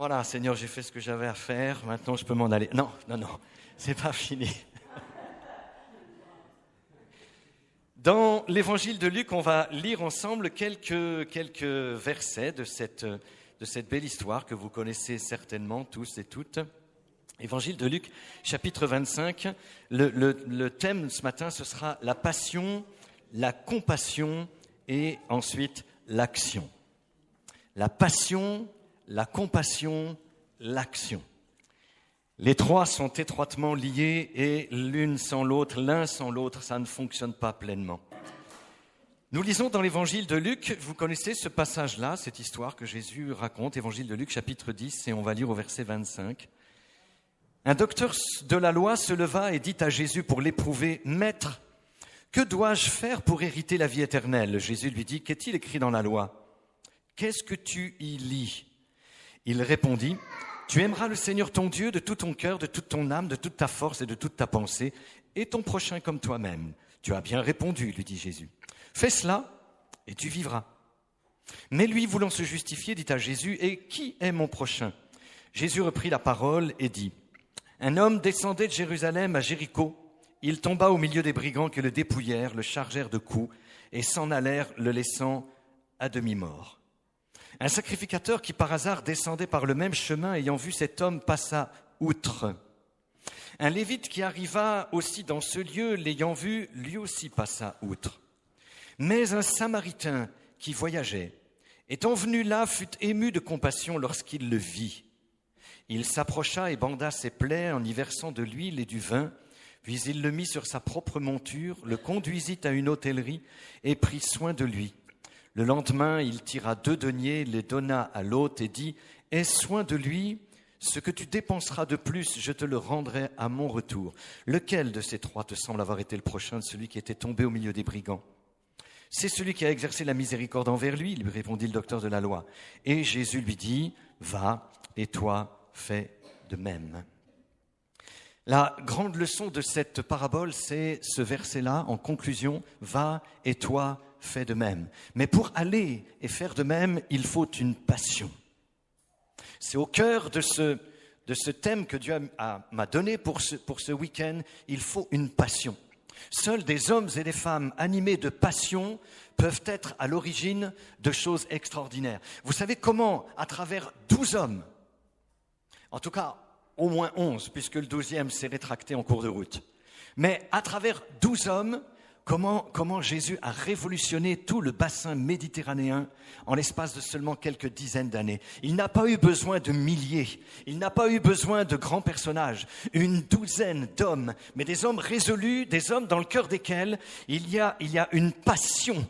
Voilà, Seigneur, j'ai fait ce que j'avais à faire, maintenant je peux m'en aller. Non, c'est pas fini. Dans l'évangile de Luc, on va lire ensemble quelques versets de cette belle histoire que vous connaissez certainement tous et toutes. Évangile de Luc, chapitre 25. Le thème ce matin, ce sera la passion, la compassion et ensuite l'action. La passion, la compassion, l'action. Les trois sont étroitement liés et l'un sans l'autre, ça ne fonctionne pas pleinement. Nous lisons dans l'évangile de Luc, vous connaissez ce passage-là, cette histoire que Jésus raconte, évangile de Luc, chapitre 10, et on va lire au verset 25. Un docteur de la loi se leva et dit à Jésus pour l'éprouver, « Maître, que dois-je faire pour hériter la vie éternelle ?» Jésus lui dit, « Qu'est-il écrit dans la loi ? Qu'est-ce que tu y lis ?» Il répondit, « Tu aimeras le Seigneur ton Dieu de tout ton cœur, de toute ton âme, de toute ta force et de toute ta pensée, et ton prochain comme toi-même. » « Tu as bien répondu, lui dit Jésus. « Fais cela et tu vivras. » Mais lui, voulant se justifier, dit à Jésus, « Et qui est mon prochain ?» Jésus reprit la parole et dit, « Un homme descendait de Jérusalem à Jéricho. Il tomba au milieu des brigands qui le dépouillèrent, le chargèrent de coups et s'en allèrent, le laissant à demi-mort. Un sacrificateur qui par hasard descendait par le même chemin, ayant vu cet homme, passa outre. Un lévite qui arriva aussi dans ce lieu, l'ayant vu, lui aussi passa outre. Mais un samaritain qui voyageait, étant venu là, fut ému de compassion lorsqu'il le vit. Il s'approcha et banda ses plaies en y versant de l'huile et du vin, puis il le mit sur sa propre monture, le conduisit à une hôtellerie et prit soin de lui. Le lendemain, il tira 2 deniers, les donna à l'hôte et dit « Aie soin de lui, ce que tu dépenseras de plus, je te le rendrai à mon retour. Lequel de ces 3 te semble avoir été le prochain de celui qui était tombé au milieu des brigands ? C'est celui qui a exercé la miséricorde envers lui, lui répondit le docteur de la loi. Et Jésus lui dit « Va, et toi, fais de même. » La grande leçon de cette parabole, c'est ce verset-là, en conclusion, « Va, et toi, fais de même. » Mais pour aller et faire de même, il faut une passion. C'est au cœur de ce thème que Dieu m'a donné pour ce week-end. Il faut une passion. Seuls des hommes et des femmes animés de passion peuvent être à l'origine de choses extraordinaires. Vous savez comment, à travers 12 hommes, en tout cas au moins 11, puisque le 12e s'est rétracté en cours de route, mais à travers 12 hommes, Comment Jésus a révolutionné tout le bassin méditerranéen en l'espace de seulement quelques dizaines d'années. Il n'a pas eu besoin de milliers, il n'a pas eu besoin de grands personnages, une 12aine d'hommes, mais des hommes résolus, des hommes dans le cœur desquels il y a une passion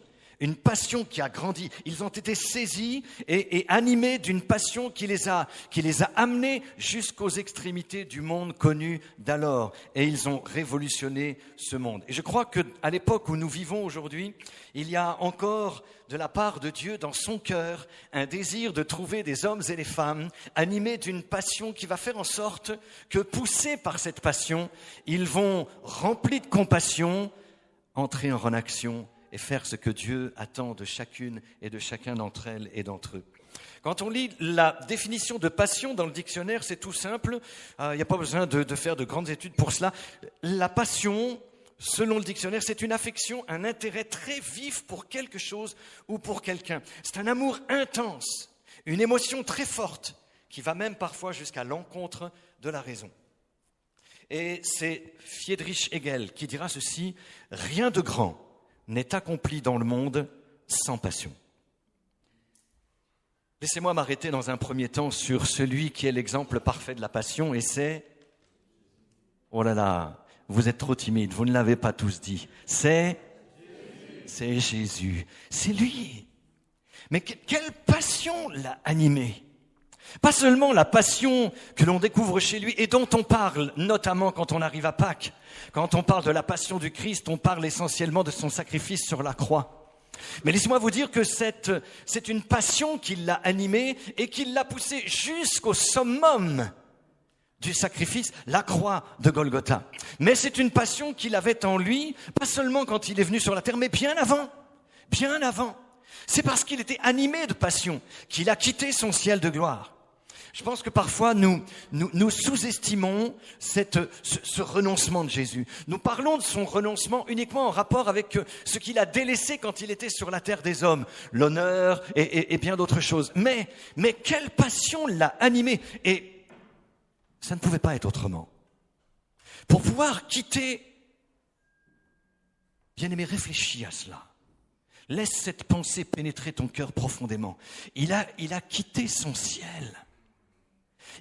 qui a grandi. Ils ont été saisis et animés d'une passion qui les a amenés jusqu'aux extrémités du monde connu d'alors. Et ils ont révolutionné ce monde. Et je crois qu'à l'époque où nous vivons aujourd'hui, il y a encore de la part de Dieu dans son cœur un désir de trouver des hommes et des femmes animés d'une passion qui va faire en sorte que, poussés par cette passion, ils vont, remplis de compassion, entrer en action et faire ce que Dieu attend de chacune et de chacun d'entre elles et d'entre eux. Quand on lit la définition de passion dans le dictionnaire, c'est tout simple. Il n'y a pas besoin de faire de grandes études pour cela. La passion, selon le dictionnaire, c'est une affection, un intérêt très vif pour quelque chose ou pour quelqu'un. C'est un amour intense, une émotion très forte qui va même parfois jusqu'à l'encontre de la raison. Et c'est Friedrich Hegel qui dira ceci, « Rien de grand n'est accompli dans le monde sans passion. » Laissez-moi m'arrêter dans un premier temps sur celui qui est l'exemple parfait de la passion, et c'est... Oh là là, vous êtes trop timides, vous ne l'avez pas tous dit. C'est Jésus. C'est lui. Mais quelle passion l'a animé ? Pas seulement la passion que l'on découvre chez lui et dont on parle, notamment quand on arrive à Pâques. Quand on parle de la passion du Christ, on parle essentiellement de son sacrifice sur la croix. Mais laissez-moi vous dire que c'est une passion qui l'a animé et qui l'a poussé jusqu'au summum du sacrifice, la croix de Golgotha. Mais c'est une passion qu'il avait en lui, pas seulement quand il est venu sur la terre, mais bien avant. C'est parce qu'il était animé de passion qu'il a quitté son ciel de gloire. Je pense que parfois nous sous-estimons ce renoncement de Jésus. Nous parlons de son renoncement uniquement en rapport avec ce qu'il a délaissé quand il était sur la terre des hommes, l'honneur et bien d'autres choses. Mais quelle passion l'a animé, et ça ne pouvait pas être autrement. Pour pouvoir quitter, bien-aimé, réfléchis à cela. Laisse cette pensée pénétrer ton cœur profondément. Il a quitté son ciel.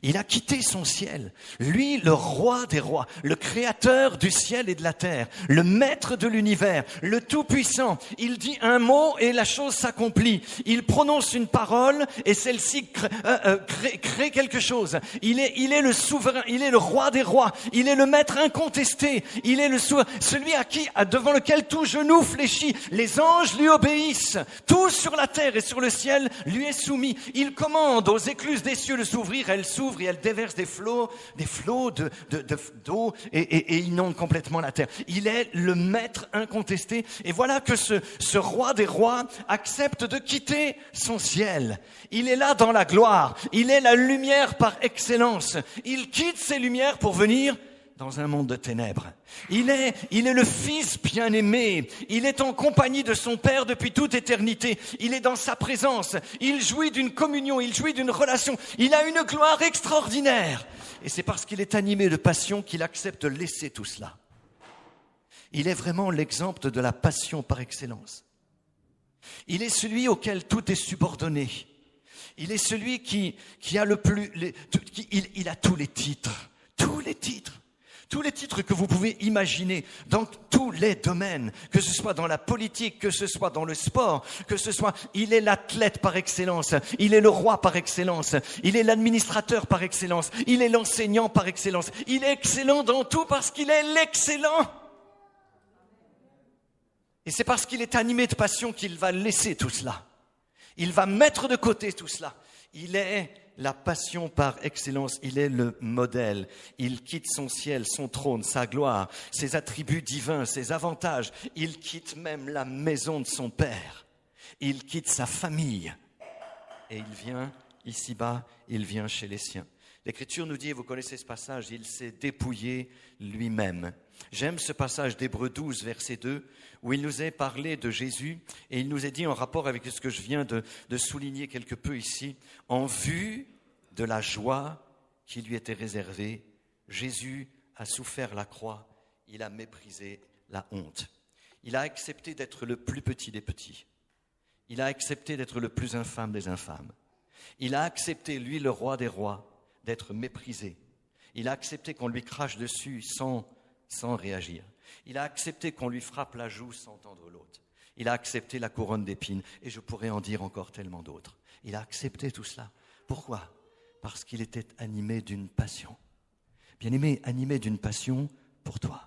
Il a quitté son ciel. Lui, le roi des rois, le créateur du ciel et de la terre, le maître de l'univers, le tout-puissant. Il dit un mot et la chose s'accomplit. Il prononce une parole et celle-ci crée quelque chose. Il est le souverain, il est le roi des rois, il est le maître incontesté, il est celui devant lequel tout genou fléchit. Les anges lui obéissent. Tout sur la terre et sur le ciel lui est soumis. Il commande aux écluses des cieux de s'ouvrir, elles s'ouvrent et elle déverse des flots d'eau et inonde complètement la terre. Il est le maître incontesté. Et voilà que ce roi des rois accepte de quitter son ciel. Il est là dans la gloire. Il est la lumière par excellence. Il quitte ses lumières pour venir dans un monde de ténèbres. Il est le Fils bien-aimé. Il est en compagnie de son Père depuis toute éternité. Il est dans sa présence. Il jouit d'une communion. Il jouit d'une relation. Il a une gloire extraordinaire. Et c'est parce qu'il est animé de passion qu'il accepte de laisser tout cela. Il est vraiment l'exemple de la passion par excellence. Il est celui auquel tout est subordonné. Il est celui qui a il a tous les titres. Tous les titres. Tous les titres que vous pouvez imaginer dans tous les domaines, que ce soit dans la politique, que ce soit dans le sport, il est l'athlète par excellence, il est le roi par excellence, il est l'administrateur par excellence, il est l'enseignant par excellence, il est excellent dans tout parce qu'il est l'excellent. Et c'est parce qu'il est animé de passion qu'il va laisser tout cela. Il va mettre de côté tout cela. Il est la passion par excellence, il est le modèle. Il quitte son ciel, son trône, sa gloire, ses attributs divins, ses avantages. Il quitte même la maison de son Père. Il quitte sa famille. Et il vient ici-bas, il vient chez les siens. L'Écriture nous dit, et vous connaissez ce passage, il s'est dépouillé lui-même. J'aime ce passage d'Hébreux 12, verset 2, où il nous est parlé de Jésus, et il nous est dit en rapport avec ce que je viens de souligner quelque peu ici, en vue de la joie qui lui était réservée, Jésus a souffert la croix, il a méprisé la honte. Il a accepté d'être le plus petit des petits. Il a accepté d'être le plus infâme des infâmes. Il a accepté, lui, le roi des rois, d'être méprisé. Il a accepté qu'on lui crache dessus sans réagir. Il a accepté qu'on lui frappe la joue sans tendre l'autre. Il a accepté la couronne d'épines. Et je pourrais en dire encore tellement d'autres. Il a accepté tout cela. Pourquoi ? Parce qu'il était animé d'une passion. Bien-aimé, animé d'une passion pour toi.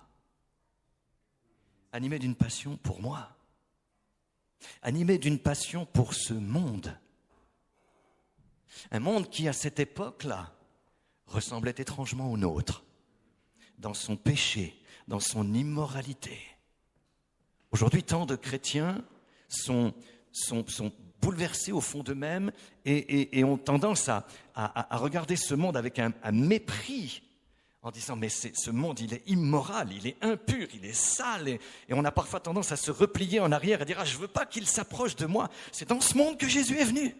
Animé d'une passion pour moi. Animé d'une passion pour ce monde. Un monde qui, à cette époque-là, ressemblait étrangement au nôtre, dans son péché, dans son immoralité. Aujourd'hui, tant de chrétiens sont bouleversés au fond d'eux-mêmes et ont tendance à regarder ce monde avec un mépris, en disant « mais ce monde, il est immoral, il est impur, il est sale ». Et on a parfois tendance à se replier en arrière et dire « ah, je ne veux pas qu'il s'approche de moi ». C'est dans ce monde que Jésus est venu.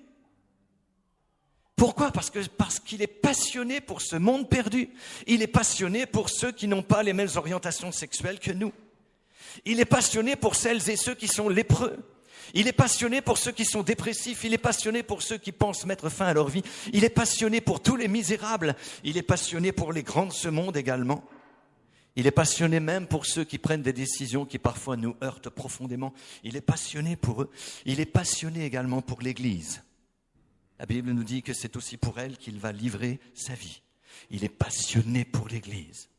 Pourquoi ? Parce qu'il est passionné pour ce monde perdu. Il est passionné pour ceux qui n'ont pas les mêmes orientations sexuelles que nous. Il est passionné pour celles et ceux qui sont lépreux. Il est passionné pour ceux qui sont dépressifs. Il est passionné pour ceux qui pensent mettre fin à leur vie. Il est passionné pour tous les misérables. Il est passionné pour les grands de ce monde également. Il est passionné même pour ceux qui prennent des décisions qui parfois nous heurtent profondément. Il est passionné pour eux. Il est passionné également pour l'Église. La Bible nous dit que c'est aussi pour elle qu'il va livrer sa vie. Il est passionné pour l'Église.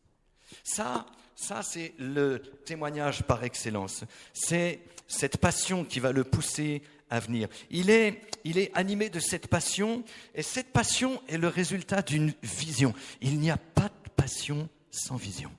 Ça, c'est le témoignage par excellence. C'est cette passion qui va le pousser à venir. Il est animé de cette passion, et cette passion est le résultat d'une vision. Il n'y a pas de passion sans vision.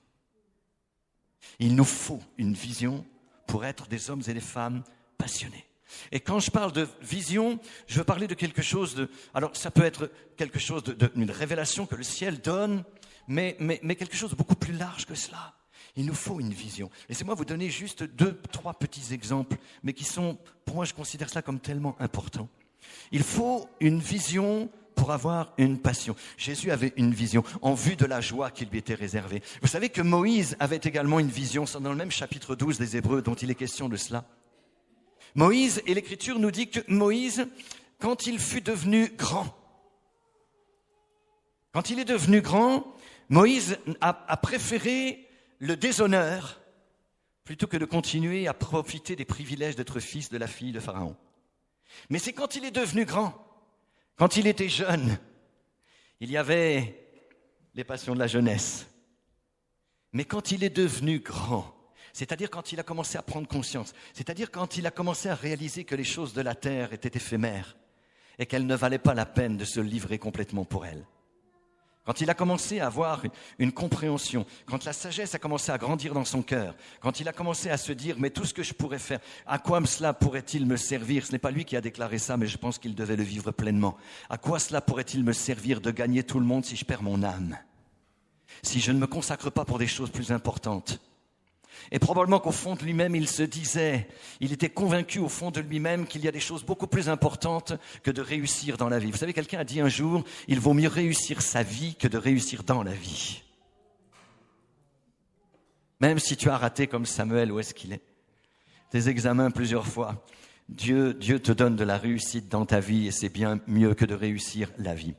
Il nous faut une vision pour être des hommes et des femmes passionnés. Et quand je parle de vision, je veux parler de quelque chose de... Alors, ça peut être quelque chose d'une révélation que le ciel donne, mais quelque chose de beaucoup plus large que cela. Il nous faut une vision. Laissez-moi vous donner juste 2-3 petits exemples, mais qui sont, pour moi, je considère cela comme tellement important. Il faut une vision pour avoir une passion. Jésus avait une vision en vue de la joie qui lui était réservée. Vous savez que Moïse avait également une vision, c'est dans le même chapitre 12 des Hébreux dont il est question de cela. Moïse, et l'Écriture nous dit que Moïse, quand il fut devenu grand, quand il est devenu grand, Moïse a préféré le déshonneur plutôt que de continuer à profiter des privilèges d'être fils de la fille de Pharaon. Mais c'est quand il est devenu grand, quand il était jeune, il y avait les passions de la jeunesse. Mais quand il est devenu grand, c'est-à-dire quand il a commencé à prendre conscience, c'est-à-dire quand il a commencé à réaliser que les choses de la terre étaient éphémères et qu'elles ne valaient pas la peine de se livrer complètement pour elles. Quand il a commencé à avoir une compréhension, quand la sagesse a commencé à grandir dans son cœur, quand il a commencé à se dire « mais tout ce que je pourrais faire, à quoi cela pourrait-il me servir ?» Ce n'est pas lui qui a déclaré ça, mais je pense qu'il devait le vivre pleinement. « À quoi cela pourrait-il me servir de gagner tout le monde si je perds mon âme ? Si je ne me consacre pas pour des choses plus importantes ?» Et probablement qu'au fond de lui-même, il se disait, il était convaincu au fond de lui-même qu'il y a des choses beaucoup plus importantes que de réussir dans la vie. Vous savez, quelqu'un a dit un jour, il vaut mieux réussir sa vie que de réussir dans la vie. Même si tu as raté comme Samuel, où est-ce qu'il est ? Tes examens plusieurs fois, Dieu te donne de la réussite dans ta vie et c'est bien mieux que de réussir la vie.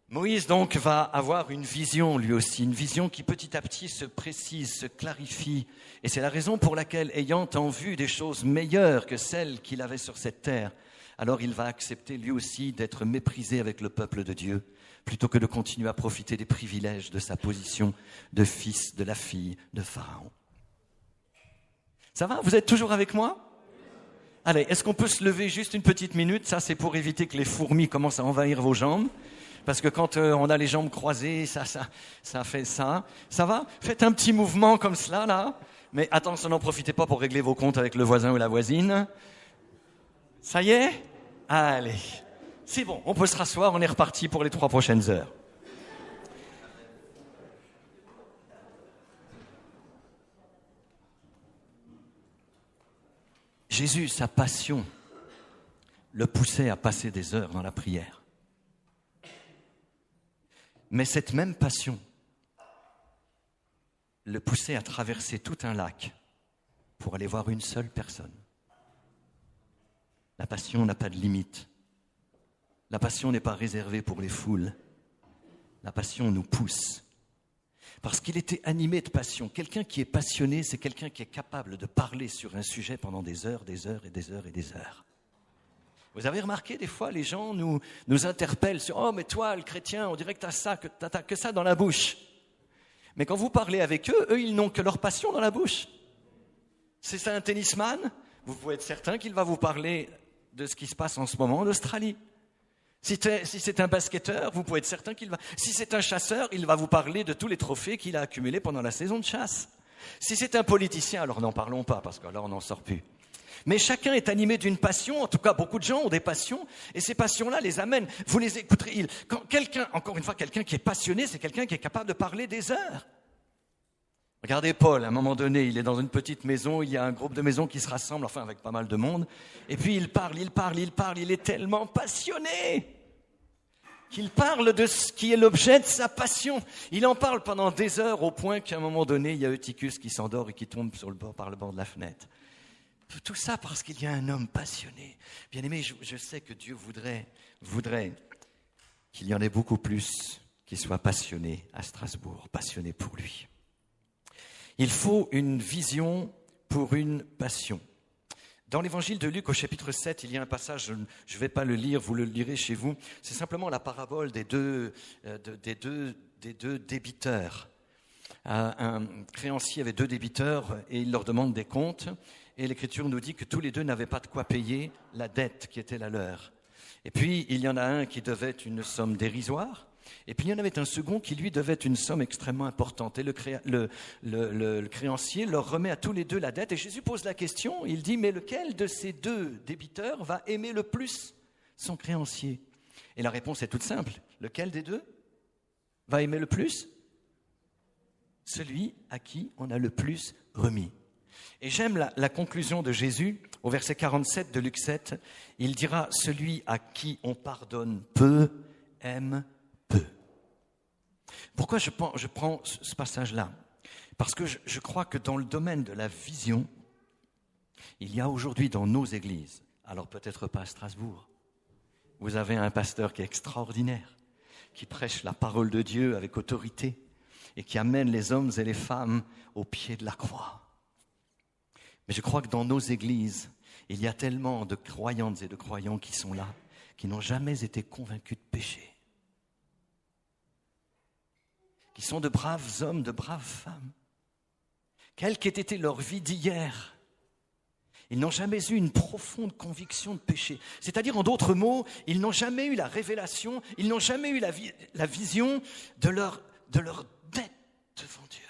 Moïse donc va avoir une vision lui aussi, une vision qui petit à petit se précise, se clarifie. Et c'est la raison pour laquelle, ayant en vue des choses meilleures que celles qu'il avait sur cette terre, alors il va accepter lui aussi d'être méprisé avec le peuple de Dieu, plutôt que de continuer à profiter des privilèges de sa position de fils de la fille de Pharaon. Ça va ? Vous êtes toujours avec moi ? Allez, est-ce qu'on peut se lever juste une petite minute ? Ça, c'est pour éviter que les fourmis commencent à envahir vos jambes. Parce que quand on a les jambes croisées, ça fait ça. Ça va ? Faites un petit mouvement comme cela, là. Mais attention, n'en profitez pas pour régler vos comptes avec le voisin ou la voisine. Ça y est ? Allez. C'est bon, on peut se rasseoir, on est reparti pour les 3 prochaines heures. Jésus, sa passion, le poussait à passer des heures dans la prière. Mais cette même passion le poussait à traverser tout un lac pour aller voir une seule personne. La passion n'a pas de limite. La passion n'est pas réservée pour les foules. La passion nous pousse. Parce qu'il était animé de passion. Quelqu'un qui est passionné, c'est quelqu'un qui est capable de parler sur un sujet pendant des heures, des heures et des heures et des heures. Vous avez remarqué, des fois, les gens nous interpellent sur « Oh, mais toi, le chrétien, on dirait que t'as que ça dans la bouche. » Mais quand vous parlez avec eux, ils n'ont que leur passion dans la bouche. Si c'est un tennisman, vous pouvez être certain qu'il va vous parler de ce qui se passe en ce moment en Australie. Si c'est un basketteur, vous pouvez être certain qu'il va... Si c'est un chasseur, il va vous parler de tous les trophées qu'il a accumulés pendant la saison de chasse. Si c'est un politicien, alors n'en parlons pas, parce que là, on n'en sort plus. Mais chacun est animé d'une passion, en tout cas beaucoup de gens ont des passions, et ces passions-là les amènent, vous les écouterez. Quand quelqu'un, encore une fois, quelqu'un qui est passionné, c'est quelqu'un qui est capable de parler des heures. Regardez Paul, à un moment donné, il est dans une petite maison, il y a un groupe de maisons qui se rassemble, enfin avec pas mal de monde, et puis il parle, il est tellement passionné qu'il parle de ce qui est l'objet de sa passion. Il en parle pendant des heures au point qu'à un moment donné, il y a Eutychus qui s'endort et qui tombe par le bord de la fenêtre. Tout ça parce qu'il y a un homme passionné. Bien aimé, je sais que Dieu voudrait qu'il y en ait beaucoup plus qui soient passionnés à Strasbourg, passionnés pour lui. Il faut une vision pour une passion. Dans l'évangile de Luc, au chapitre 7, il y a un passage, je ne vais pas le lire, vous le lirez chez vous. C'est simplement la parabole des deux débiteurs. Un créancier avait 2 débiteurs et il leur demande des comptes. Et l'Écriture nous dit que tous les 2 n'avaient pas de quoi payer la dette qui était la leur. Et puis, il y en a un qui devait une somme dérisoire Et puis il y en avait un second qui lui devait une somme extrêmement importante. Et le créancier leur remet à tous les deux la dette. Et Jésus pose la question, il dit, mais lequel de ces deux débiteurs va aimer le plus son créancier? Et la réponse est toute simple. Lequel des deux va aimer le plus? Celui à qui on a le plus remis. Et j'aime la conclusion de Jésus au verset 47 de Luc 7. Il dira, celui à qui on pardonne peu aime peu. Pourquoi je prends ce passage-là? Parce que je crois que dans le domaine de la vision, il y a aujourd'hui dans nos églises, alors peut-être pas à Strasbourg, vous avez un pasteur qui est extraordinaire, qui prêche la parole de Dieu avec autorité et qui amène les hommes et les femmes au pied de la croix. Mais je crois que dans nos églises, il y a tellement de croyantes et de croyants qui sont là, qui n'ont jamais été convaincus de péché, qui sont de braves hommes, de braves femmes, quelle qu'ait été leur vie d'hier. Ils n'ont jamais eu une profonde conviction de péché. C'est-à-dire, en d'autres mots, ils n'ont jamais eu la révélation, ils n'ont jamais eu la vision de leur dette devant Dieu.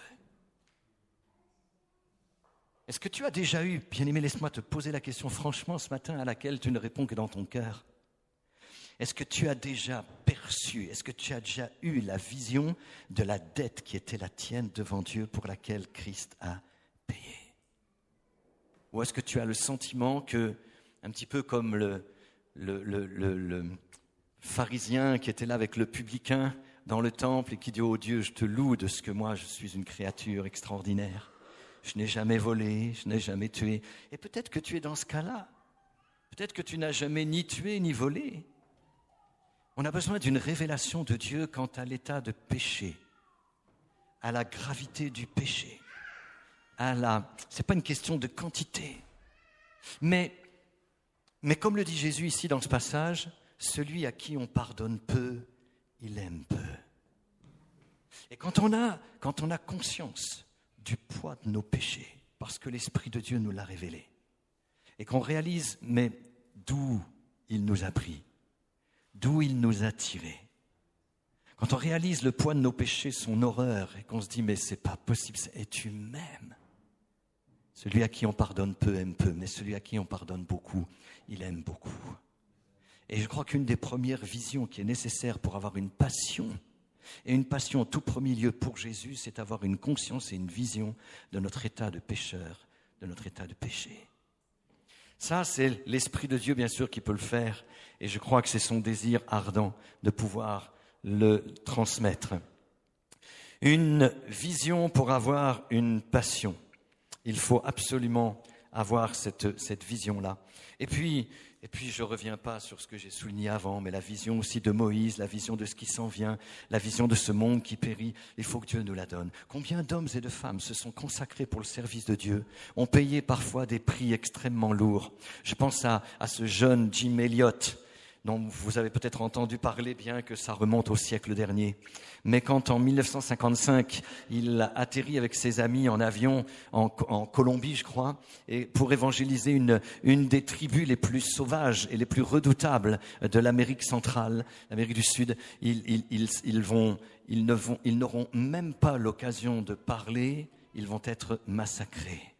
Est-ce que tu as déjà eu, bien-aimé, laisse-moi te poser la question franchement ce matin à laquelle tu ne réponds que dans ton cœur. Est-ce que tu as déjà perçu, est-ce que tu as déjà eu la vision de la dette qui était la tienne devant Dieu pour laquelle Christ a payé? Ou est-ce que tu as le sentiment que, un petit peu comme le pharisien qui était là avec le publicain dans le temple et qui dit « Oh Dieu, je te loue de ce que moi je suis une créature extraordinaire. Je n'ai jamais volé, je n'ai jamais tué. » Et peut-être que tu es dans ce cas-là. Peut-être que tu n'as jamais ni tué ni volé. On a besoin d'une révélation de Dieu quant à l'état de péché, à la gravité du péché. C'est pas une question de quantité. Mais comme le dit Jésus ici dans ce passage, celui à qui on pardonne peu, il aime peu. Et quand on a conscience du poids de nos péchés, parce que l'Esprit de Dieu nous l'a révélé, et qu'on réalise, mais d'où il nous a pris, d'où il nous a tirés, quand on réalise le poids de nos péchés, son horreur, et qu'on se dit, mais c'est pas possible, et tu m'aimes. Celui à qui on pardonne peu aime peu, mais celui à qui on pardonne beaucoup, il aime beaucoup. Et je crois qu'une des premières visions qui est nécessaire pour avoir une passion, et une passion au tout premier lieu pour Jésus, c'est avoir une conscience et une vision de notre état de pécheur, de notre état de péché. Ça, c'est l'Esprit de Dieu, bien sûr, qui peut le faire, et je crois que c'est son désir ardent de pouvoir le transmettre. Une vision pour avoir une passion. Il faut absolument avoir cette vision-là. Et puis, je ne reviens pas sur ce que j'ai souligné avant, mais la vision aussi de Moïse, la vision de ce qui s'en vient, la vision de ce monde qui périt, il faut que Dieu nous la donne. Combien d'hommes et de femmes se sont consacrés pour le service de Dieu, ont payé parfois des prix extrêmement lourds. Je pense à ce jeune Jim Elliot, dont vous avez peut-être entendu parler, bien que ça remonte au siècle dernier. Mais quand en 1955, il atterrit avec ses amis en avion en Colombie, je crois, et pour évangéliser une des tribus les plus sauvages et les plus redoutables de l'Amérique centrale, l'Amérique du Sud, ils n'auront même pas l'occasion de parler, ils vont être massacrés.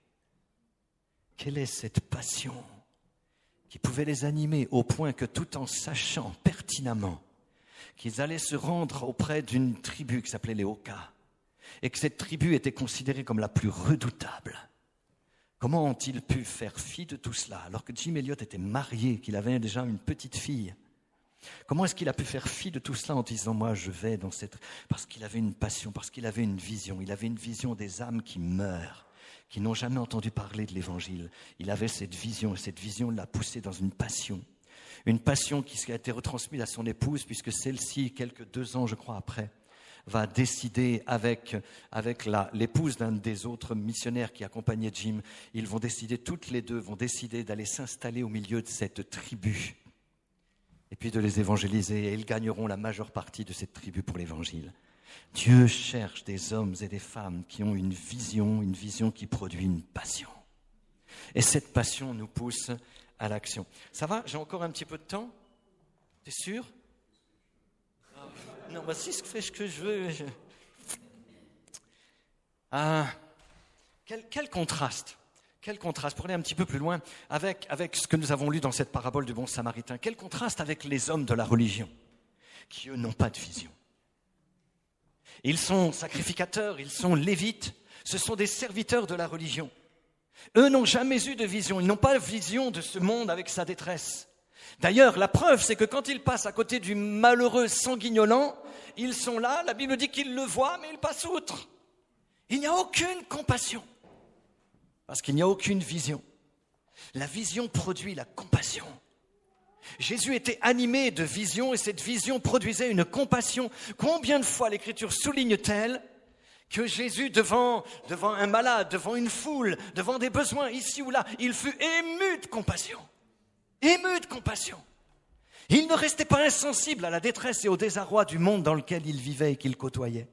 Quelle est cette passion qui pouvait les animer au point que, tout en sachant pertinemment qu'ils allaient se rendre auprès d'une tribu qui s'appelait les Oka, et que cette tribu était considérée comme la plus redoutable, comment ont-ils pu faire fi de tout cela alors que Jim Elliot était marié, qu'il avait déjà une petite fille? Comment est-ce qu'il a pu faire fi de tout cela en disant « moi je vais dans cette... » Parce qu'il avait une passion, parce qu'il avait une vision. Il avait une vision des âmes qui meurent, qui n'ont jamais entendu parler de l'Évangile. Il avait cette vision, et cette vision l'a poussé dans une passion qui a été retransmise à son épouse, puisque celle-ci, quelques 2 ans, je crois, après, va décider avec l'épouse d'un des autres missionnaires qui accompagnait Jim, ils vont décider, toutes les deux vont décider d'aller s'installer au milieu de cette tribu, et puis de les évangéliser, et ils gagneront la majeure partie de cette tribu pour l'Évangile. Dieu cherche des hommes et des femmes qui ont une vision qui produit une passion. Et cette passion nous pousse à l'action. Ça va? J'ai encore un petit peu de temps? T'es sûr? Non. voici ce que je veux. Ah, quel contraste. Quel contraste, pour aller un petit peu plus loin, avec ce que nous avons lu dans cette parabole du bon samaritain. Quel contraste avec les hommes de la religion, qui eux n'ont pas de vision. Ils sont sacrificateurs, ils sont lévites, ce sont des serviteurs de la religion. Eux n'ont jamais eu de vision, ils n'ont pas de vision de ce monde avec sa détresse. D'ailleurs, la preuve, c'est que quand ils passent à côté du malheureux sanguignolant, ils sont là, la Bible dit qu'ils le voient, mais ils passent outre. Il n'y a aucune compassion. Parce qu'il n'y a aucune vision. La vision produit la compassion. Jésus était animé de vision et cette vision produisait une compassion. Combien de fois l'Écriture souligne-t-elle que Jésus, devant un malade, devant une foule, devant des besoins ici ou là, il fut ému de compassion. Ému de compassion. Il ne restait pas insensible à la détresse et au désarroi du monde dans lequel il vivait et qu'il côtoyait.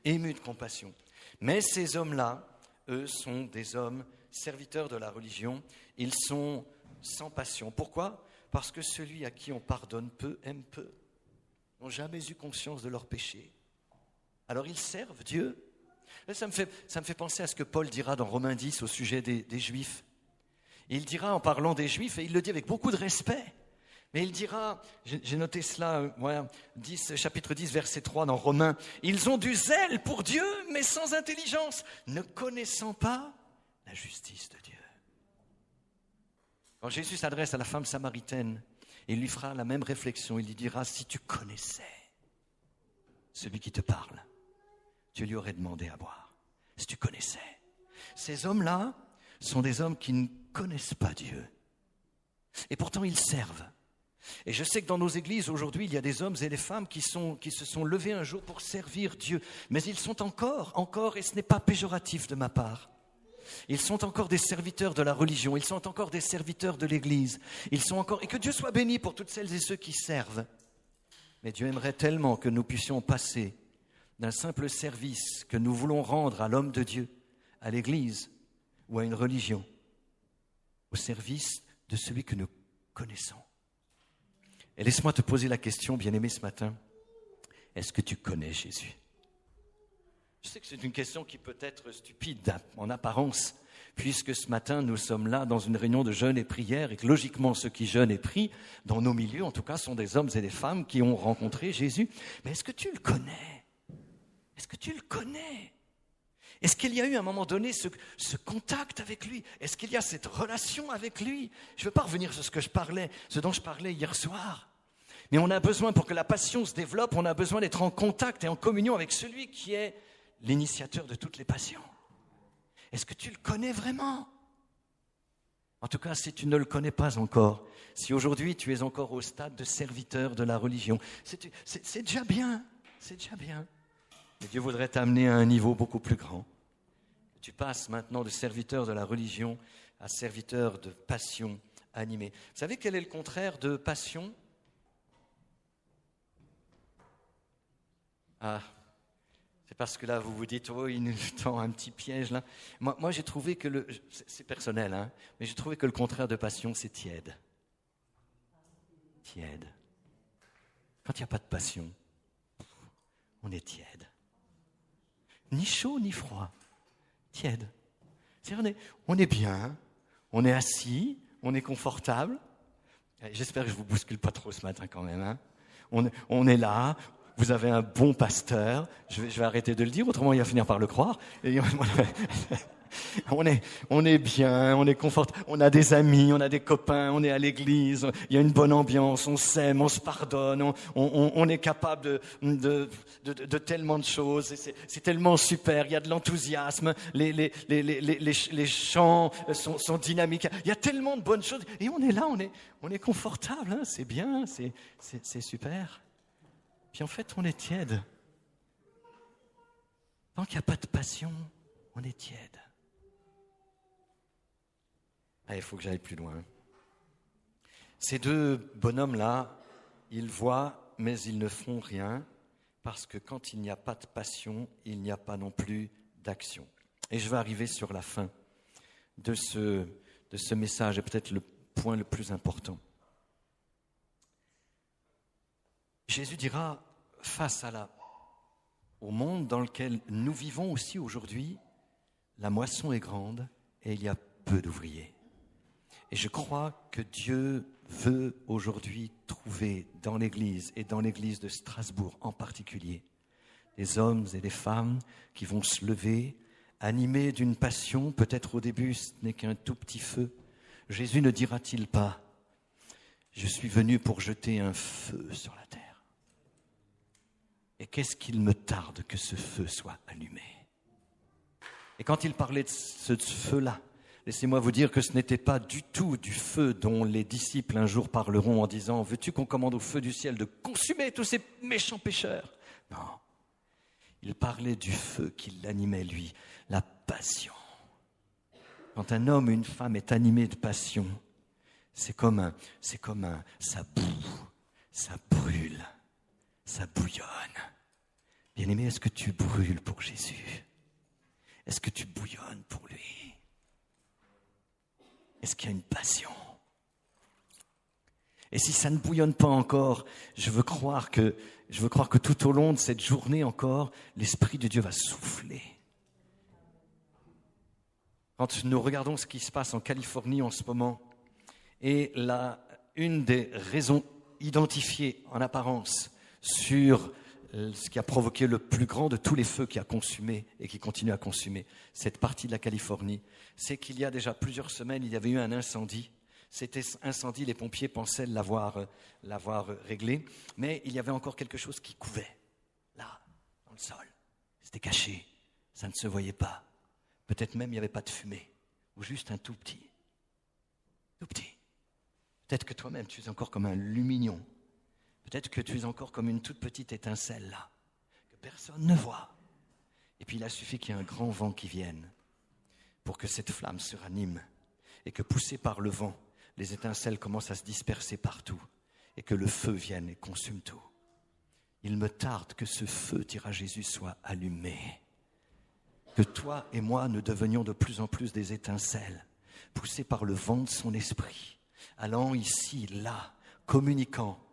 Ému de compassion. Mais ces hommes-là, eux sont des hommes serviteurs de la religion. Ils sont sans passion. Pourquoi ? Parce que celui à qui on pardonne peu aime peu. Ils n'ont jamais eu conscience de leur péché. Alors ils servent Dieu. Là, ça me fait penser à ce que Paul dira dans Romains 10 au sujet des Juifs. Il dira en parlant des Juifs, et il le dit avec beaucoup de respect, mais il dira, j'ai noté cela, chapitre 10, verset 3 dans Romains, « Ils ont du zèle pour Dieu, mais sans intelligence, ne connaissant pas la justice de Dieu. » Quand Jésus s'adresse à la femme samaritaine, il lui fera la même réflexion, il lui dira, « Si tu connaissais celui qui te parle, tu lui aurais demandé à boire. » Si tu connaissais. Ces hommes-là sont des hommes qui ne connaissent pas Dieu. Et pourtant, ils servent. Et je sais que dans nos églises, aujourd'hui, il y a des hommes et des femmes qui se sont levés un jour pour servir Dieu. Mais ils sont encore, et ce n'est pas péjoratif de ma part, ils sont encore des serviteurs de la religion, ils sont encore des serviteurs de l'Église. Ils sont encore, et que Dieu soit béni pour toutes celles et ceux qui servent. Mais Dieu aimerait tellement que nous puissions passer d'un simple service que nous voulons rendre à l'homme de Dieu, à l'Église ou à une religion, au service de celui que nous connaissons. Et laisse-moi te poser la question, bien-aimé, ce matin. Est-ce que tu connais Jésus ? Je sais que c'est une question qui peut être stupide en apparence, puisque ce matin, nous sommes là dans une réunion de jeûne et prière, et que logiquement, ceux qui jeûnent et prient, dans nos milieux, en tout cas, sont des hommes et des femmes qui ont rencontré Jésus. Mais est-ce que tu le connais ? Est-ce que tu le connais ? Est-ce qu'il y a eu à un moment donné ce contact avec lui ? Est-ce qu'il y a cette relation avec lui ? Je ne veux pas revenir sur ce dont je parlais hier soir. Mais on a besoin, pour que la passion se développe, on a besoin d'être en contact et en communion avec celui qui est l'initiateur de toutes les passions. Est-ce que tu le connais vraiment ? En tout cas, si tu ne le connais pas encore, si aujourd'hui tu es encore au stade de serviteur de la religion, c'est déjà bien, c'est déjà bien. Mais Dieu voudrait t'amener à un niveau beaucoup plus grand. Tu passes maintenant de serviteur de la religion à serviteur de passion animée. Vous savez quel est le contraire de passion ? Ah, c'est parce que là vous vous dites, oh, il nous tend un petit piège là. Moi j'ai trouvé que c'est personnel, hein, mais j'ai trouvé que le contraire de passion, c'est tiède. Tiède. Quand il n'y a pas de passion, on est tiède. Ni chaud ni froid, tiède. C'est-à-dire on est bien, on est assis, on est confortable. J'espère que je ne vous bouscule pas trop ce matin quand même. Hein. On est là. Vous avez un bon pasteur, je vais arrêter de le dire, autrement il va finir par le croire. Et on est bien, on est confortable, on a des amis, on a des copains, on est à l'église, il y a une bonne ambiance, on s'aime, on se pardonne, on est capable de tellement de choses, c'est tellement super, il y a de l'enthousiasme, les chants sont dynamiques, il y a tellement de bonnes choses, et on est là, on est confortable, hein, c'est bien, c'est super. Puis en fait, on est tiède. Tant qu'il n'y a pas de passion, on est tiède. Ah, il faut que j'aille plus loin. Ces deux bonhommes-là, ils voient, mais ils ne font rien, parce que quand il n'y a pas de passion, il n'y a pas non plus d'action. Et je vais arriver sur la fin de ce message, et peut-être le point le plus important. Jésus dira, face au monde dans lequel nous vivons aussi aujourd'hui, la moisson est grande et il y a peu d'ouvriers. Et je crois que Dieu veut aujourd'hui trouver dans l'Église, et dans l'Église de Strasbourg en particulier, des hommes et des femmes qui vont se lever, animés d'une passion. Peut-être au début ce n'est qu'un tout petit feu. Jésus ne dira-t-il pas « Je suis venu pour jeter un feu sur la terre ». Et qu'est-ce qu'il me tarde que ce feu soit allumé. Et quand il parlait de ce feu-là, laissez-moi vous dire que ce n'était pas du tout du feu dont les disciples un jour parleront en disant « Veux-tu qu'on commande au feu du ciel de consumer tous ces méchants pécheurs ?» Non, il parlait du feu qui l'animait lui, la passion. Quand un homme ou une femme est animé de passion, ça boue, ça brûle, ça bouillonne. Bien-aimé, est-ce que tu brûles pour Jésus? Est-ce que tu bouillonnes pour lui? Est-ce qu'il y a une passion? Et si ça ne bouillonne pas encore, je veux croire que tout au long de cette journée encore, l'Esprit de Dieu va souffler. Quand nous regardons ce qui se passe en Californie en ce moment, et une des raisons identifiées en apparence sur ce qui a provoqué le plus grand de tous les feux qui a consumé et qui continue à consumer cette partie de la Californie, c'est qu'il y a déjà plusieurs semaines, il y avait eu un incendie. Cet incendie, les pompiers pensaient l'avoir réglé, mais il y avait encore quelque chose qui couvait, là, dans le sol. C'était caché, ça ne se voyait pas. Peut-être même il n'y avait pas de fumée, ou juste un tout petit. Tout petit. Peut-être que toi-même, tu es encore comme un lumignon. Peut-être que tu es encore comme une toute petite étincelle là, que personne ne voit. Et puis il a suffi qu'il y ait un grand vent qui vienne pour que cette flamme se ranime et que, poussée par le vent, les étincelles commencent à se disperser partout et que le feu vienne et consume tout. Il me tarde que ce feu, dira Jésus, soit allumé. Que toi et moi, nous devenions de plus en plus des étincelles, poussées par le vent de son esprit, allant ici, là, communiquant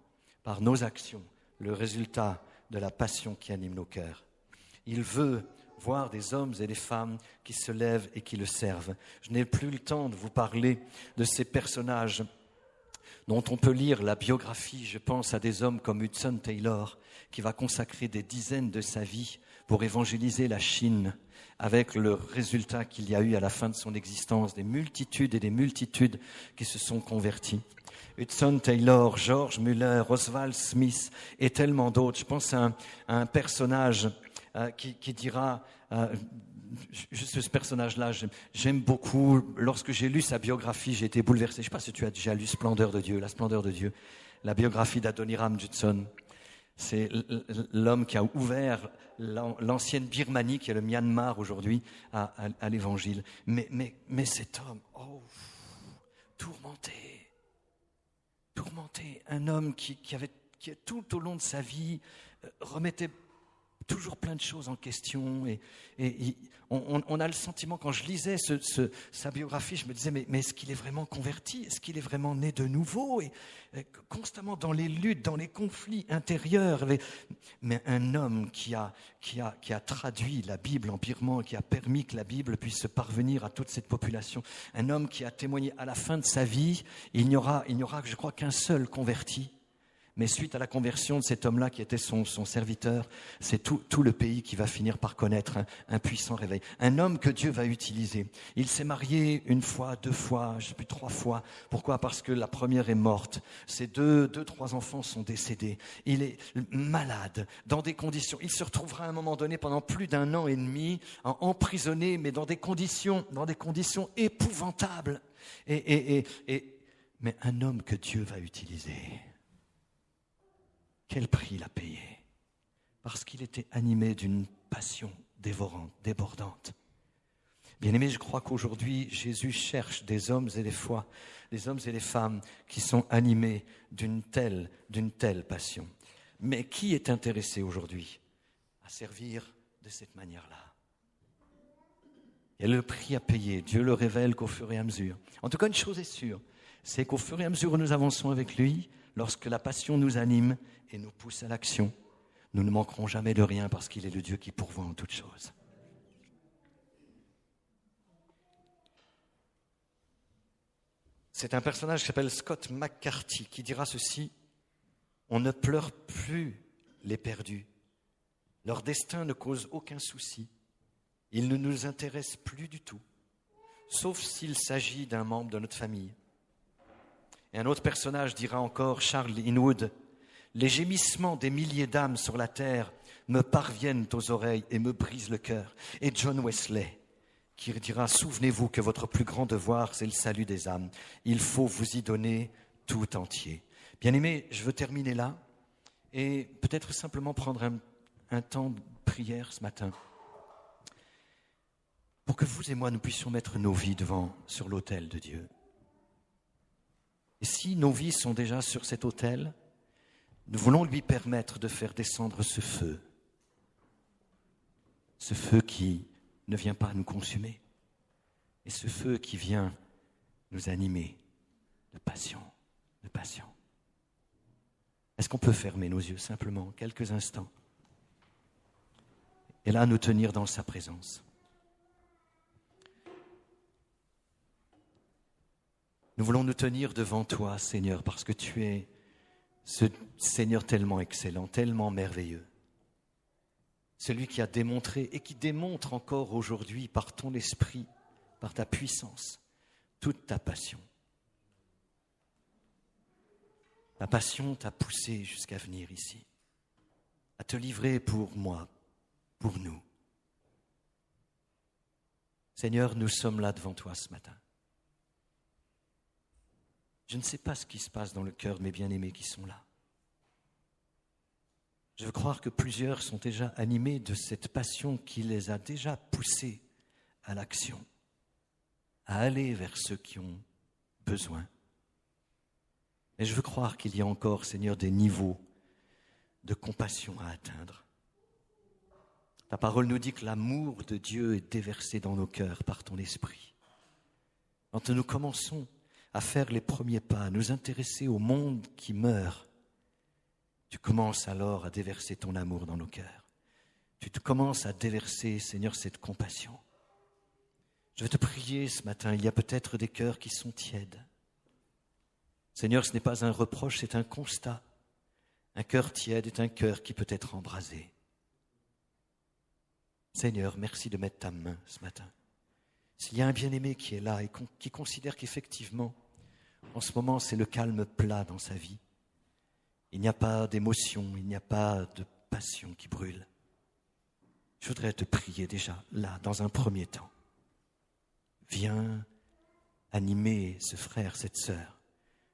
par nos actions le résultat de la passion qui anime nos cœurs. Il veut voir des hommes et des femmes qui se lèvent et qui le servent. Je n'ai plus le temps de vous parler de ces personnages dont on peut lire la biographie. Je pense à des hommes comme Hudson Taylor, qui va consacrer des dizaines de sa vie pour évangéliser la Chine, avec le résultat qu'il y a eu à la fin de son existence, des multitudes et des multitudes qui se sont convertis. Hudson Taylor, George Muller, Oswald Smith et tellement d'autres. Je pense à un personnage qui dira, juste ce personnage-là, j'aime beaucoup. Lorsque j'ai lu sa biographie, j'ai été bouleversé. Je ne sais pas si tu as déjà lu Splendeur de Dieu, La Splendeur de Dieu, la biographie d'Adoniram Judson. C'est l'homme qui a ouvert l'ancienne Birmanie, qui est le Myanmar aujourd'hui, à l'évangile. Mais cet homme, tourmenté, un homme qui tout au long de sa vie remettait toujours plein de choses en question. Et on a le sentiment, quand je lisais sa biographie, je me disais, mais est-ce qu'il est vraiment converti? Est-ce qu'il est vraiment né de nouveau? Et constamment dans les luttes, dans les conflits intérieurs. Mais un homme qui a traduit la Bible en birman, qui a permis que la Bible puisse parvenir à toute cette population. Un homme qui a témoigné à la fin de sa vie. Il n'y aura, je crois, qu'un seul converti. Mais suite à la conversion de cet homme-là qui était son serviteur, c'est tout le pays qui va finir par connaître un puissant réveil. Un homme que Dieu va utiliser. Il s'est marié une fois, 2 fois, je ne sais plus, 3 fois. Pourquoi? Parce que la première est morte. Ses 3 enfants sont décédés. Il est malade, dans des conditions. Il se retrouvera à un moment donné pendant plus d'1 an et demi, emprisonné, mais dans des conditions épouvantables. Mais un homme que Dieu va utiliser. Quel prix il a payé? Parce qu'il était animé d'une passion dévorante, débordante. Bien-aimés, je crois qu'aujourd'hui, Jésus cherche des hommes et des femmes qui sont animés d'une telle passion. Mais qui est intéressé aujourd'hui à servir de cette manière-là? Et le prix à payer, Dieu le révèle qu'au fur et à mesure. En tout cas, une chose est sûre, c'est qu'au fur et à mesure où nous avançons avec lui, lorsque la passion nous anime et nous pousse à l'action, Nous ne manquerons jamais de rien parce qu'il est le Dieu qui pourvoit en toutes choses. C'est un personnage qui s'appelle Scott McCarthy qui dira ceci: on ne pleure plus les perdus. Leur destin ne cause aucun souci. Ils ne nous intéressent plus du tout, sauf s'il s'agit d'un membre de notre famille. Et un autre personnage dira encore, Charles Inwood: les gémissements des milliers d'âmes sur la terre me parviennent aux oreilles et me brisent le cœur. Et John Wesley qui dira: souvenez-vous que votre plus grand devoir, c'est le salut des âmes. Il faut vous y donner tout entier. Bien-aimés, je veux terminer là et peut-être simplement prendre un temps de prière ce matin pour que vous et moi, nous puissions mettre nos vies sur l'autel de Dieu. Et si nos vies sont déjà sur cet autel, nous voulons lui permettre de faire descendre ce feu qui ne vient pas nous consumer, et ce feu qui vient nous animer de passion, de passion. Est-ce qu'on peut fermer nos yeux simplement quelques instants et là nous tenir dans sa présence? Nous voulons nous tenir devant toi, Seigneur, parce que tu es ce Seigneur tellement excellent, tellement merveilleux. Celui qui a démontré et qui démontre encore aujourd'hui par ton esprit, par ta puissance, toute ta passion. Ta passion t'a poussé jusqu'à venir ici, à te livrer pour moi, pour nous. Seigneur, nous sommes là devant toi ce matin. Je ne sais pas ce qui se passe dans le cœur de mes bien-aimés qui sont là. Je veux croire que plusieurs sont déjà animés de cette passion qui les a déjà poussés à l'action, à aller vers ceux qui ont besoin. Mais je veux croire qu'il y a encore, Seigneur, des niveaux de compassion à atteindre. Ta parole nous dit que l'amour de Dieu est déversé dans nos cœurs par ton esprit. Quand nous commençons à faire les premiers pas, à nous intéresser au monde qui meurt, tu commences alors à déverser ton amour dans nos cœurs. Tu te commences à déverser, Seigneur, cette compassion. Je veux te prier ce matin, il y a peut-être des cœurs qui sont tièdes. Seigneur, ce n'est pas un reproche, c'est un constat. Un cœur tiède est un cœur qui peut être embrasé. Seigneur, merci de mettre ta main ce matin. S'il y a un bien-aimé qui est là et qui considère qu'effectivement, en ce moment, c'est le calme plat dans sa vie, il n'y a pas d'émotion, il n'y a pas de passion qui brûle, je voudrais te prier déjà, là, dans un premier temps. Viens animer ce frère, cette sœur,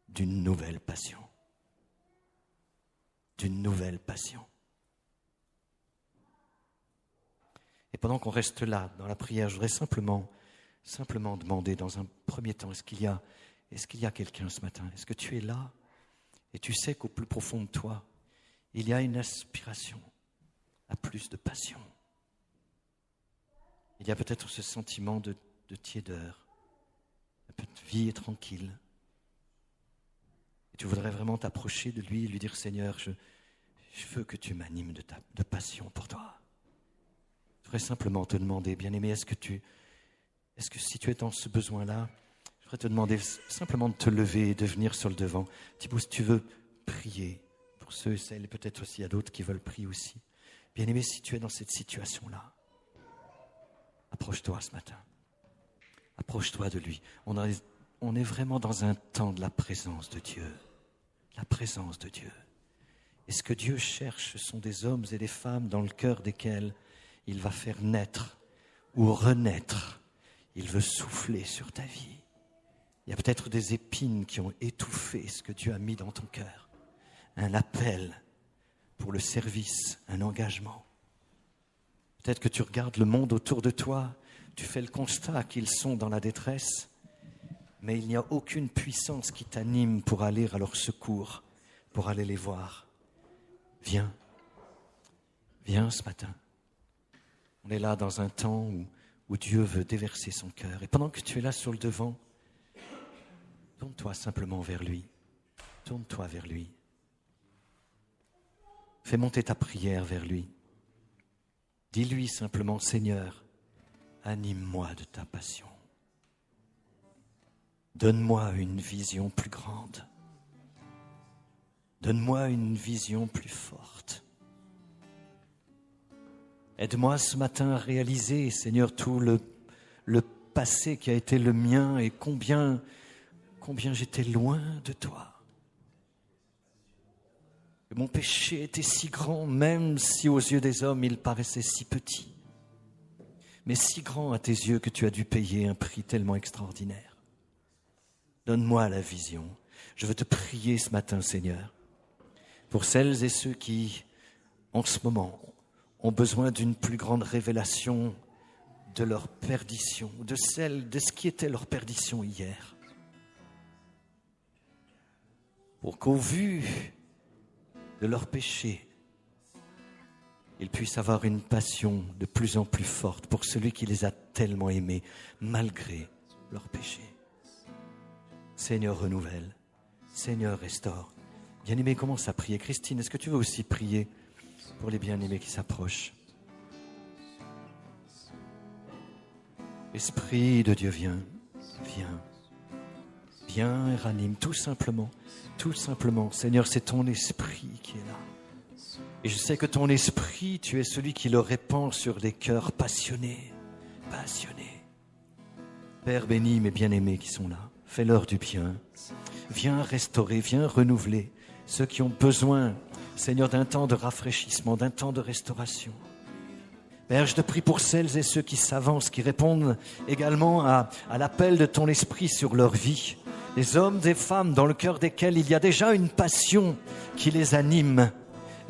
d'une nouvelle passion. D'une nouvelle passion. Et pendant qu'on reste là, dans la prière, je voudrais simplement demander dans un premier temps, est-ce qu'il y a quelqu'un ce matin? Est-ce que tu es là et tu sais qu'au plus profond de toi, il y a une aspiration à plus de passion? Il y a peut-être ce sentiment de tiédeur, la vie est tranquille. Et tu voudrais vraiment t'approcher de lui et lui dire: Seigneur, je veux que tu m'animes de passion pour toi. Je voudrais simplement te demander, bien-aimé, est-ce que si tu es dans ce besoin-là, je voudrais te demander simplement de te lever et de venir sur le devant. Thibaut, si tu veux prier pour ceux et celles, et peut-être aussi il y a d'autres qui veulent prier aussi. Bien-aimé, si tu es dans cette situation-là, approche-toi ce matin. Approche-toi de lui. On est vraiment dans un temps de la présence de Dieu. La présence de Dieu. Et ce que Dieu cherche, ce sont des hommes et des femmes dans le cœur desquels il va faire naître ou renaître. Il veut souffler sur ta vie. Il y a peut-être des épines qui ont étouffé ce que Dieu a mis dans ton cœur. Un appel pour le service, un engagement. Peut-être que tu regardes le monde autour de toi, tu fais le constat qu'ils sont dans la détresse, mais il n'y a aucune puissance qui t'anime pour aller à leur secours, pour aller les voir. Viens ce matin. On est là dans un temps où Dieu veut déverser son cœur. Et pendant que tu es là sur le devant, tourne-toi simplement vers lui. Tourne-toi vers lui. Fais monter ta prière vers lui. Dis-lui simplement, Seigneur, anime-moi de ta passion. Donne-moi une vision plus grande. Donne-moi une vision plus forte. Aide-moi ce matin à réaliser, Seigneur, tout le passé qui a été le mien et combien j'étais loin de toi. Que mon péché était si grand, même si aux yeux des hommes il paraissait si petit, mais si grand à tes yeux que tu as dû payer un prix tellement extraordinaire. Donne-moi la vision. Je veux te prier ce matin, Seigneur, pour celles et ceux qui, en ce moment, ont besoin d'une plus grande révélation de leur perdition, de ce qui était leur perdition hier. Pour qu'au vu de leur péché, ils puissent avoir une passion de plus en plus forte pour celui qui les a tellement aimés, malgré leur péché. Seigneur, renouvelle. Seigneur, restaure. Bien-aimé, commence à prier. Christine, est-ce que tu veux aussi prier pour les bien-aimés qui s'approchent? Esprit de Dieu, viens. Viens et ranime, tout simplement. Seigneur, c'est ton esprit qui est là. Et je sais que ton esprit, tu es celui qui le répand sur des cœurs passionnés. Père, bénis mes bien-aimés qui sont là. Fais-leur du bien. Viens restaurer, viens renouveler ceux qui ont besoin, Seigneur, d'un temps de rafraîchissement, d'un temps de restauration. Père, je te prie pour celles et ceux qui s'avancent, qui répondent également à l'appel de ton esprit sur leur vie. Des hommes, des femmes dans le cœur desquels il y a déjà une passion qui les anime.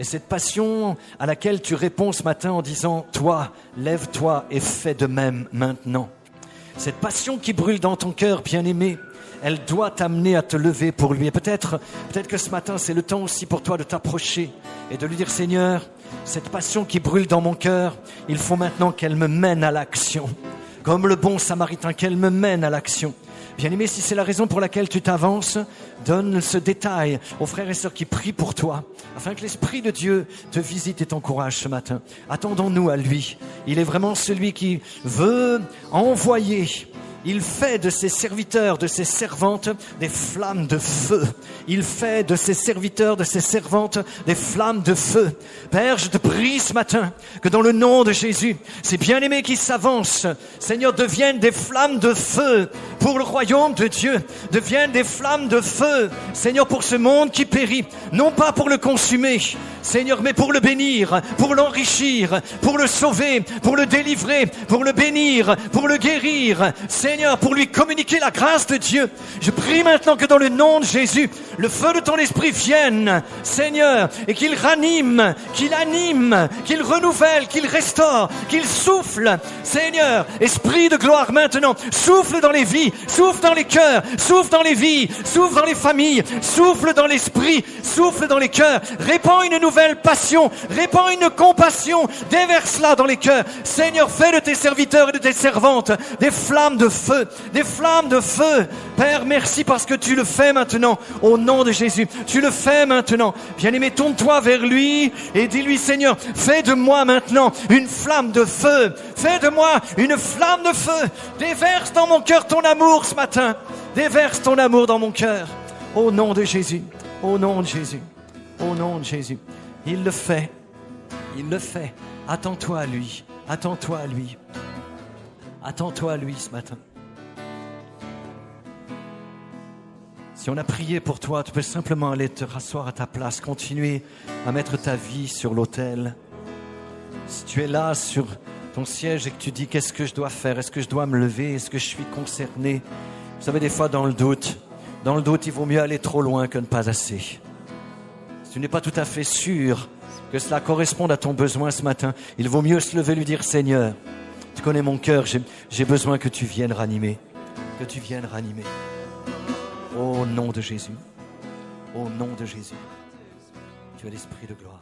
Et cette passion à laquelle tu réponds ce matin en disant « Toi, lève-toi et fais de même maintenant ». Cette passion qui brûle dans ton cœur, bien-aimé, elle doit t'amener à te lever pour lui. Et peut-être que ce matin, c'est le temps aussi pour toi de t'approcher et de lui dire « Seigneur, cette passion qui brûle dans mon cœur, il faut maintenant qu'elle me mène à l'action. Comme le bon samaritain, qu'elle me mène à l'action. » Bien-aimé, si c'est la raison pour laquelle tu t'avances, donne ce détail aux frères et sœurs qui prient pour toi, afin que l'Esprit de Dieu te visite et t'encourage ce matin. Attendons-nous à lui. Il est vraiment celui qui veut envoyer. Il fait de ses serviteurs, de ses servantes, des flammes de feu. Il fait de ses serviteurs, de ses servantes, des flammes de feu. Père, je te prie ce matin que dans le nom de Jésus, ces bien-aimés qui s'avancent, Seigneur, deviennent des flammes de feu pour le royaume de Dieu. Deviennent des flammes de feu, Seigneur, pour ce monde qui périt. Non pas pour le consumer, Seigneur, mais pour le bénir, pour l'enrichir, pour le sauver, pour le délivrer, pour le bénir, pour le guérir. Seigneur, pour lui communiquer la grâce de Dieu. Je prie maintenant que dans le nom de Jésus, le feu de ton esprit vienne, Seigneur, et qu'il ranime, qu'il anime, qu'il renouvelle, qu'il restaure, qu'il souffle. Seigneur, esprit de gloire maintenant, souffle dans les vies, souffle dans les cœurs, souffle dans les vies, souffle dans les familles, souffle dans l'esprit, souffle dans les cœurs. Répands une nouvelle passion, répands une compassion, déverse-la dans les cœurs. Seigneur, fais de tes serviteurs et de tes servantes des flammes de feu, des flammes de feu. Père, merci parce que tu le fais maintenant au nom de Jésus. Tu le fais maintenant. Bien-aimé, tourne-toi vers lui et dis-lui, Seigneur, fais de moi maintenant une flamme de feu. Fais de moi une flamme de feu. Déverse dans mon cœur ton amour ce matin. Déverse ton amour dans mon cœur. Au nom de Jésus. Au nom de Jésus. Au nom de Jésus. Il le fait. Il le fait. Attends-toi à lui. Attends-toi à lui. Attends-toi à lui ce matin. Si on a prié pour toi, tu peux simplement aller te rasseoir à ta place, continuer à mettre ta vie sur l'autel. Si tu es là sur ton siège et que tu dis qu'est-ce que je dois faire, est-ce que je dois me lever, est-ce que je suis concerné? Vous savez, des fois dans le doute, il vaut mieux aller trop loin que ne pas assez. Si tu n'es pas tout à fait sûr que cela corresponde à ton besoin ce matin, il vaut mieux se lever et lui dire, Seigneur, tu connais mon cœur, j'ai besoin que tu viennes ranimer. Que tu viennes ranimer. Au nom de Jésus. Au nom de Jésus. Tu as l'Esprit de gloire.